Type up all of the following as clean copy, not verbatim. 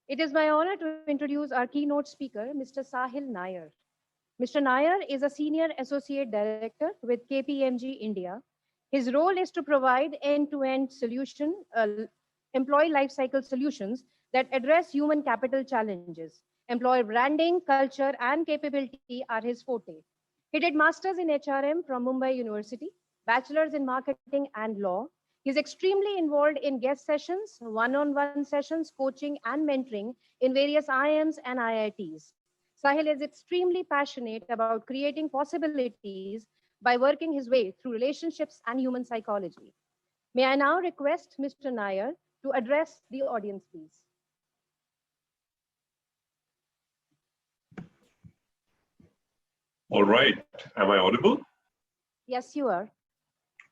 It is my honor to introduce our keynote speaker, Mr. Sahil Nair. Mr. Nair is a Senior Associate Director with KPMG India. His role is to provide end-to-end employee lifecycle solutions that address human capital challenges. Employer branding, culture, and capability are his forte. He did Masters in HRM from Mumbai University, Bachelor's in Marketing and Law. He's extremely involved in guest sessions, one-on-one sessions, coaching, and mentoring in various IIMs and IITs. Sahil is extremely passionate about creating possibilities by working his way through relationships and human psychology. May I now request Mr. Nair to address the audience, please. All right. Am I audible? Yes, you are.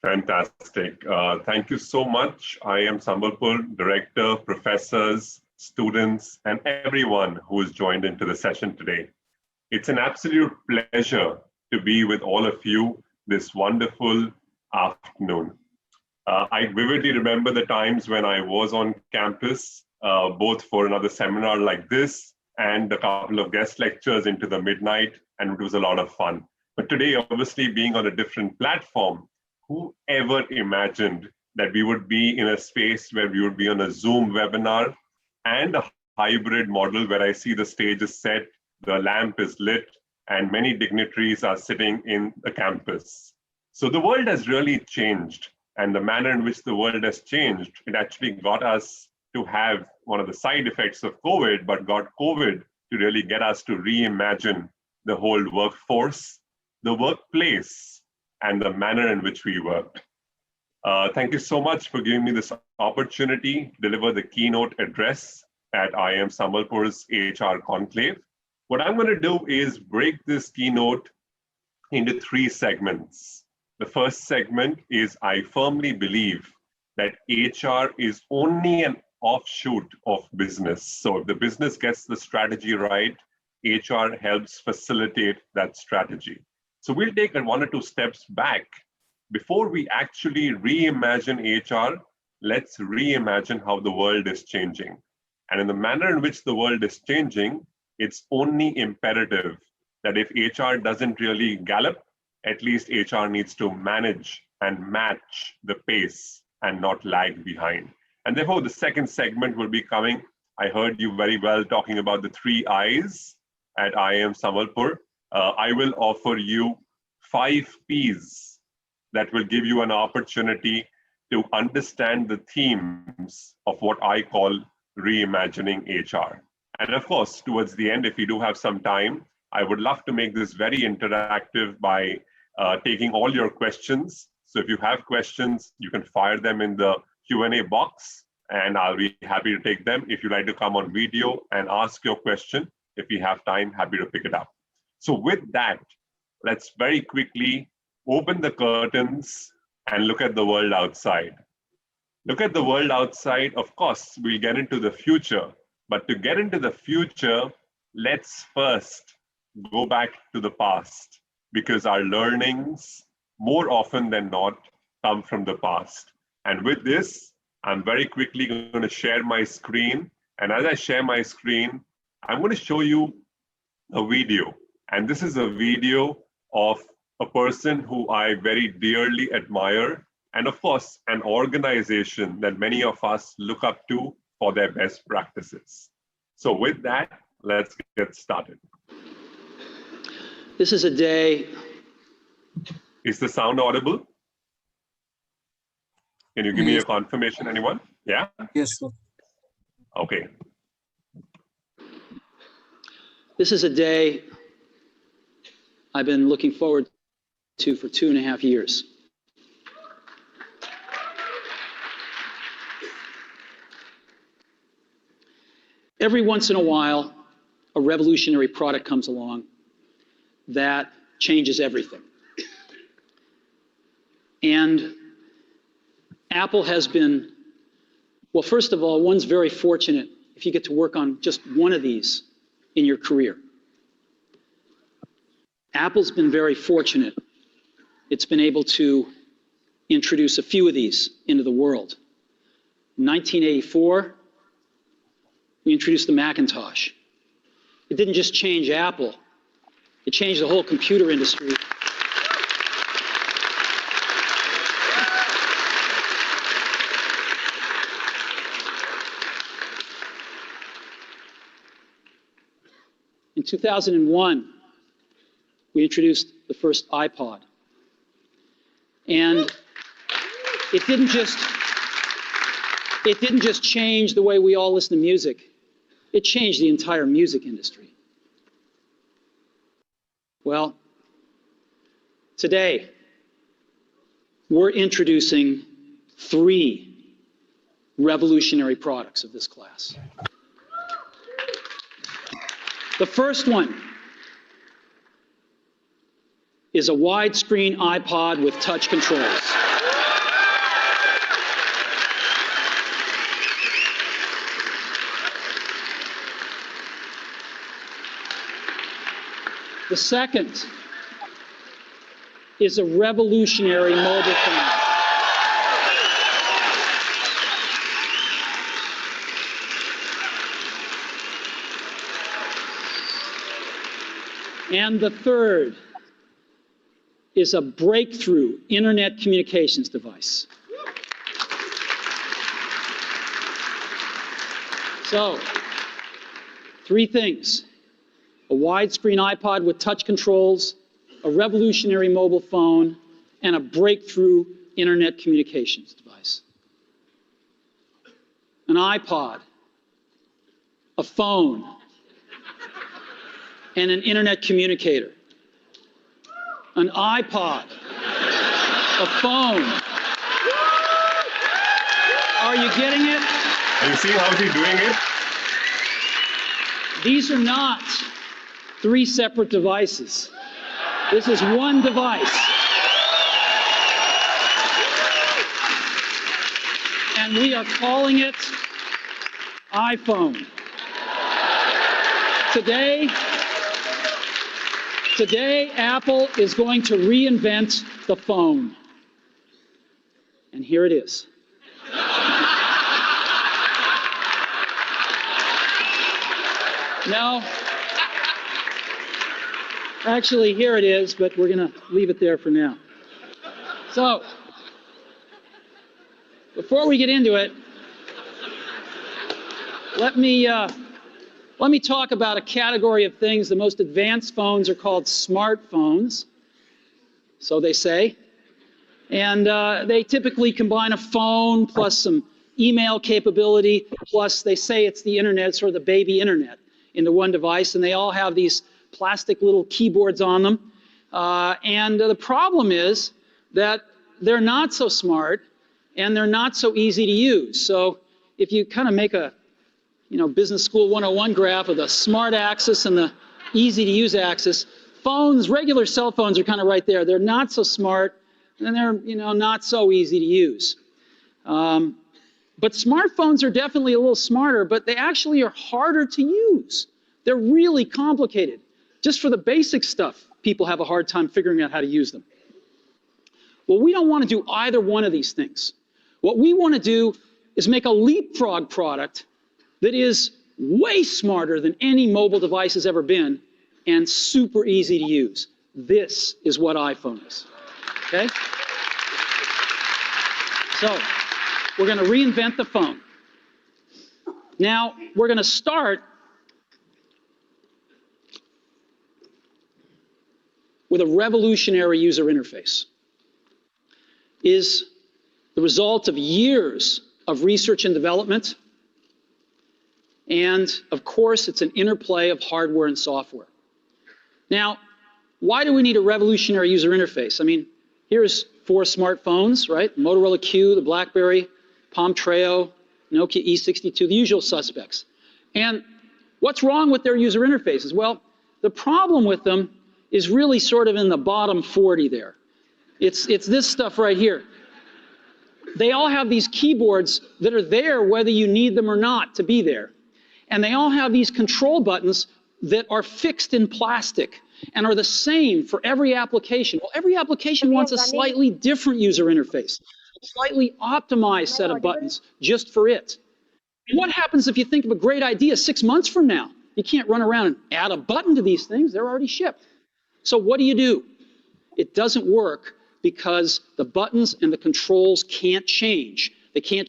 Fantastic. Thank you so much. IIM Sambalpur, director, professors, students, and everyone who has joined into the session today. It's an absolute pleasure to be with all of you this wonderful afternoon. I vividly remember the times when I was on campus, both for another seminar like this and a couple of guest lectures into the midnight, and it was a lot of fun. But today, obviously, being on a different platform, who ever imagined that we would be in a space where we would be on a Zoom webinar and a hybrid model where I see the stage is set, the lamp is lit, and many dignitaries are sitting in the campus. So the world has really changed, and the manner in which the world has changed, it actually got us to have one of the side effects of COVID, but got COVID to really get us to reimagine the whole workforce, the workplace, and the manner in which we work. Thank you so much for giving me this opportunity to deliver the keynote address at IIM Sambalpur's HR Conclave. What I'm going to do is break this keynote into 3 segments. The first segment is I firmly believe that HR is only an offshoot of business. So if the business gets the strategy right, HR helps facilitate that strategy. So we'll take 1 or 2 steps back. Before we actually reimagine HR, let's reimagine how the world is changing. And in the manner in which the world is changing, it's only imperative that if HR doesn't really gallop, at least HR needs to manage and match the pace and not lag behind. And therefore, the second segment will be coming. I heard you very well talking about the 3 I's at IIM Sambalpur. I will offer you 5 P's that will give you an opportunity to understand the themes of what I call reimagining HR. And of course, towards the end, if we do have some time, I would love to make this very interactive by taking all your questions. So if you have questions, you can fire them in the Q&A box, and I'll be happy to take them. If you'd like to come on video and ask your question, if we have time, happy to pick it up. So with that, let's very quickly open the curtains and look at the world outside. Look at the world outside. Of course, we'll get into the future, but to get into the future, let's first go back to the past, because our learnings, more often than not, come from the past. And with this, I'm very quickly going to share my screen. And as I share my screen, I'm going to show you a video. And this is a video of a person who I very dearly admire, and of course, an organization that many of us look up to for their best practices. So with that, let's get started. This is a day. Is the sound audible? Can you give me a confirmation, anyone? Yeah? Yes, sir. Okay. This is a day I've been looking forward to for 2.5 years. Every once in a while, a revolutionary product comes along that changes everything. And Apple has been, well, first of all, one's very fortunate if you get to work on just one of these in your career. Apple's been very fortunate. It's been able to introduce a few of these into the world. In 1984, we introduced the Macintosh. It didn't just change Apple, it changed the whole computer industry. In 2001, we introduced the first iPod. And it didn't just change the way we all listen to music, it changed the entire music industry. Well, today, we're introducing 3 revolutionary products of this class. The first one is a widescreen iPod with touch controls. The second is a revolutionary mobile phone. And the third is a breakthrough internet communications device. So, 3 things: a widescreen iPod with touch controls, a revolutionary mobile phone, and a breakthrough internet communications device. An iPod, a phone, and an internet communicator. An iPod, a phone. Are you getting it? Are you seeing how he's doing it? These are not 3 separate devices. This is one device. And we are calling it iPhone. Today, Apple is going to reinvent the phone. And here it is. No. Actually, here it is, but we're going to leave it there for now. So, before we get into it, let me talk about a category of things. The most advanced phones are called smartphones, so they say. And they typically combine a phone plus some email capability, plus they say it's the internet, sort of the baby internet, into one device. And they all have these plastic little keyboards on them. And the problem is that they're not so smart and they're not so easy to use. So if you kind of make a Business School 101 graph of the smart axis and the easy to use axis, phones, regular cell phones are kind of right there. They're not so smart and they're, not so easy to use. But smartphones are definitely a little smarter, but they actually are harder to use. They're really complicated. Just for the basic stuff, people have a hard time figuring out how to use them. Well, we don't want to do either one of these things. What we want to do is make a leapfrog product that is way smarter than any mobile device has ever been and super easy to use. This is what iPhone is, okay? So, we're going to reinvent the phone. Now, we're going to start with a revolutionary user interface. Is the result of years of research and development. And of course, it's an interplay of hardware and software. Now, why do we need a revolutionary user interface? I mean, here's 4 smartphones, right? Motorola Q, the BlackBerry, Palm Treo, Nokia E62, the usual suspects. And what's wrong with their user interfaces? Well, the problem with them is really sort of in the bottom 40 there. It's this stuff right here. They all have these keyboards that are there whether you need them or not to be there. And they all have these control buttons that are fixed in plastic and are the same for every application. Well, every application wants a slightly different user interface, a slightly optimized set of buttons just for it. What happens if you think of a great idea 6 months from now? You can't run around and add a button to these things. They're already shipped. So what do? It doesn't work because the buttons and the controls can't change. They can't.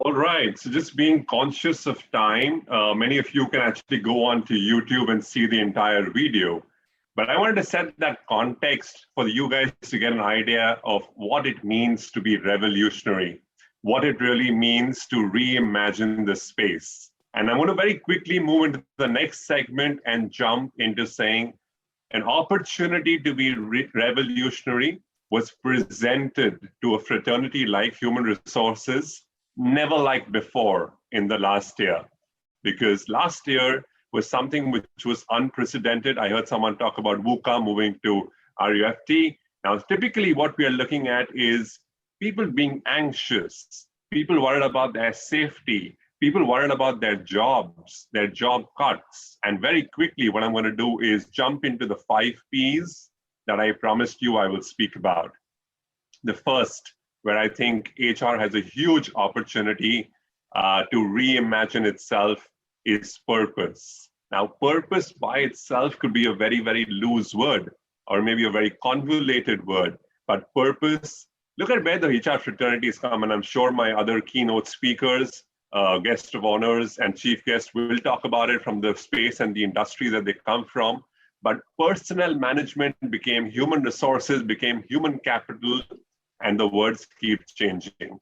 All right, so just being conscious of time, many of you can actually go on to YouTube and see the entire video. But I wanted to set that context for you guys to get an idea of what it means to be revolutionary, what it really means to reimagine the space. And I'm going to very quickly move into the next segment and jump into saying an opportunity to be revolutionary was presented to a fraternity like Human Resources, never like before in the last year. Because last year was something which was unprecedented. I heard someone talk about VUCA moving to RUFT. Now, typically what we are looking at is people being anxious, people worried about their safety, people worried about their jobs, their job cuts. And very quickly, what I'm going to do is jump into the 5 Ps that I promised you I will speak about. The first, where I think HR has a huge opportunity to reimagine itself, is purpose. Now, purpose by itself could be a very, very loose word, or maybe a very convoluted word, but purpose, look at where the HR fraternities come, and I'm sure my other keynote speakers, guest of honors and chief guests will talk about it from the space and the industry that they come from. But personnel management became human resources, became human capital, and the words keep changing.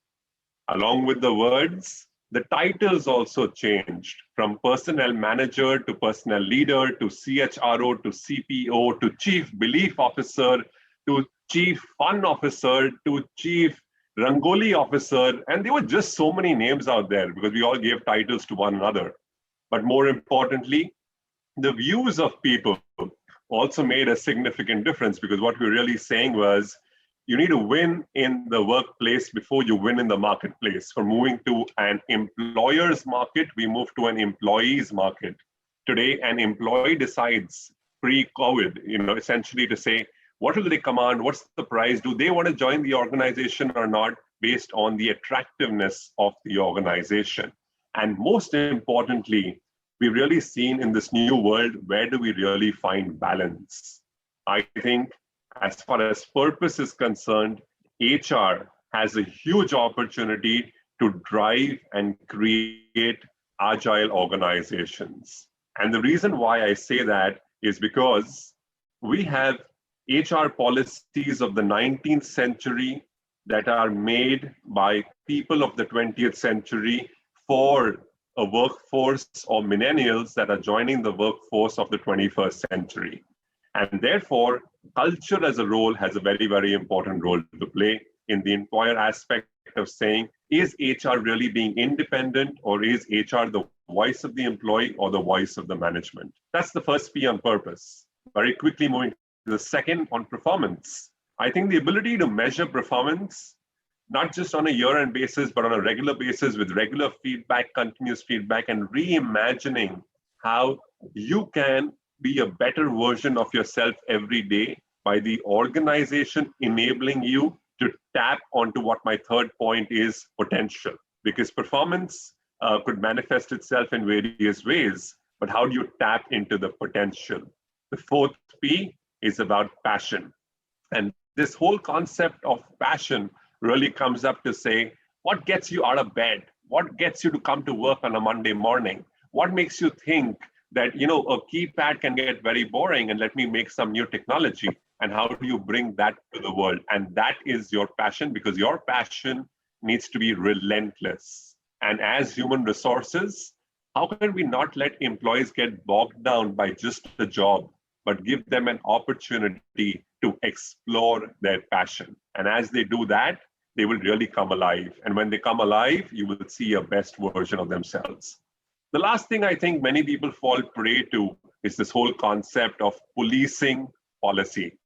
Along with the words, the titles also changed from personnel manager to personnel leader to CHRO to CPO to chief belief officer to chief fun officer to chief Rangoli officer. And there were just so many names out there because we all gave titles to one another. But more importantly, the views of people also made a significant difference, because what we're really saying was, you need to win in the workplace before you win in the marketplace. From moving to an employer's market, we move to an employee's market. Today, an employee decides pre-COVID, essentially to say, what will they command? What's the price? Do they want to join the organization or not, based on the attractiveness of the organization? And most importantly, we've really seen in this new world, where do we really find balance? I think as far as purpose is concerned, HR has a huge opportunity to drive and create agile organizations. And the reason why I say that is because we have HR policies of the 19th century that are made by people of the 20th century for a workforce or millennials that are joining the workforce of the 21st century. And therefore, culture as a role has a very, very important role to play in the employer aspect of saying, is HR really being independent, or is HR the voice of the employee or the voice of the management? That's the first P on purpose. Very quickly moving to the second on performance. I think the ability to measure performance, not just on a year-end basis, but on a regular basis with regular feedback, continuous feedback, and reimagining how you can be a better version of yourself every day by the organization enabling you to tap onto what my third point is, potential. Because performance could manifest itself in various ways, but how do you tap into the potential? The fourth P is about passion. And this whole concept of passion really comes up to say, what gets you out of bed? What gets you to come to work on a Monday morning? What makes you think that, a keypad can get very boring and let me make some new technology? And how do you bring that to the world? And that is your passion, because your passion needs to be relentless. And as human resources, how can we not let employees get bogged down by just the job, but give them an opportunity to explore their passion? And as they do that, they will really come alive. And when they come alive, you will see a best version of themselves. The last thing I think many people fall prey to is this whole concept of policing policy.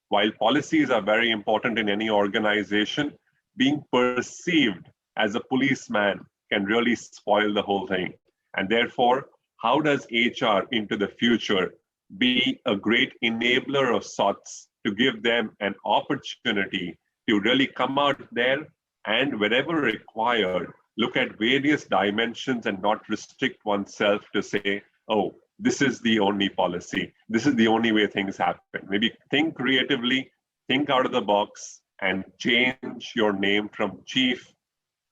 While policies are very important in any organization, being perceived as a policeman can really spoil the whole thing. And therefore, how does HR into the future be a great enabler of sorts to give them an opportunity to really come out there and wherever required, look at various dimensions and not restrict oneself to say, oh, this is the only policy. This is the only way things happen. Maybe think creatively, think out of the box, and change your name from Chief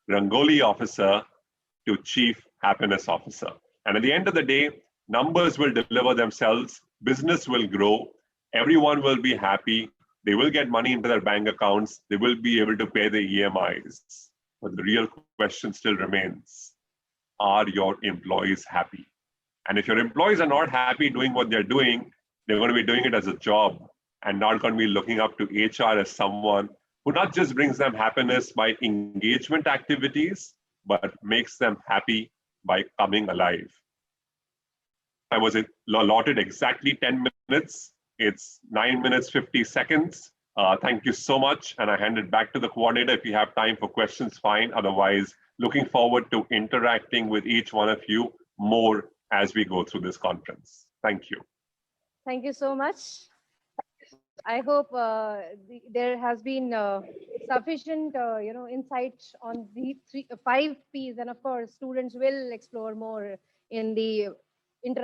Rangoli Officer to Chief Happiness Officer. And at the end of the day, numbers will deliver themselves, business will grow, everyone will be happy, they will get money into their bank accounts, they will be able to pay the EMIs. But the real question still remains, are your employees happy? And if your employees are not happy doing what they're doing, they're going to be doing it as a job and not going to be looking up to HR as someone who not just brings them happiness by engagement activities, but makes them happy by coming alive. I was allotted exactly 10 minutes. It's 9 minutes, 50 seconds. Thank you so much. And I hand it back to the coordinator. If you have time for questions, fine. Otherwise, looking forward to interacting with each one of you more as we go through this conference. Thank you. Thank you so much. I hope there has been sufficient, insight on the 5 Ps, and of course, students will explore more in the interaction.